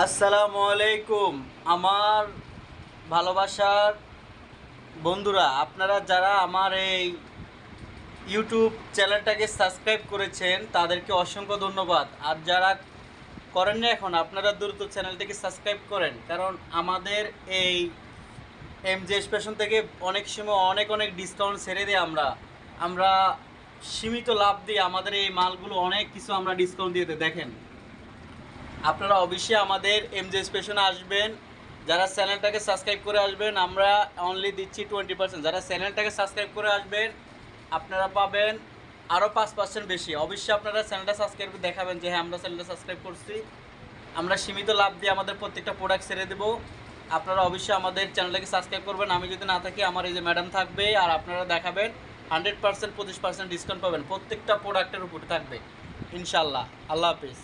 আসসালামু আলাইকুম আমার ভালোবাসার বন্ধুরা, আপনারা যারা আমার এই ইউটিউব চ্যানেলটাকে সাবস্ক্রাইব করেছেন তাদেরকে অসংখ্য ধন্যবাদ। আর যারা করেন না এখন, আপনারা দ্রুত চ্যানেলটিকে সাবস্ক্রাইব করেন, কারণ আমাদের এই এমজেএস ফ্যাশন থেকে অনেক সময় অনেক অনেক ডিসকাউন্ট ছেড়ে দিই। আমরা সীমিত লাভ দিই, আমাদের এই মালগুলো অনেক কিছু আমরা ডিসকাউন্ট দিয়ে দিই। দেখেন, আপনারা অবশ্যই আমাদের এমজেএস ফ্যাশনে আসবেন, যারা চ্যানেলটাকে সাবস্ক্রাইব করে আসবেন। আমরা অনলি দিচ্ছি 20%। যারা চ্যানেলটাকে সাবস্ক্রাইব করে আসবেন আপনারা পাবেন আরও 5% বেশি। অবশ্যই আপনারা চ্যানেলটা সাবস্ক্রাইব করে দেখাবেন যে হ্যাঁ, আমরা চ্যানেলটা সাবস্ক্রাইব করছি। আমরা সীমিত লাভ দিয়ে আমাদের প্রত্যেকটা প্রোডাক্ট ছেড়ে দেবো। আপনারা অবশ্যই আমাদের চ্যানেলটাকে সাবস্ক্রাইব করবেন। আমি যদি না থাকি, আমার এই যে ম্যাডাম থাকবে, আর আপনারা দেখাবেন 100% 25% ডিসকাউন্ট পাবেন, প্রত্যেকটা প্রোডাক্টের উপরে থাকবে ইনশাল্লাহ। আল্লাহ হাফিজ।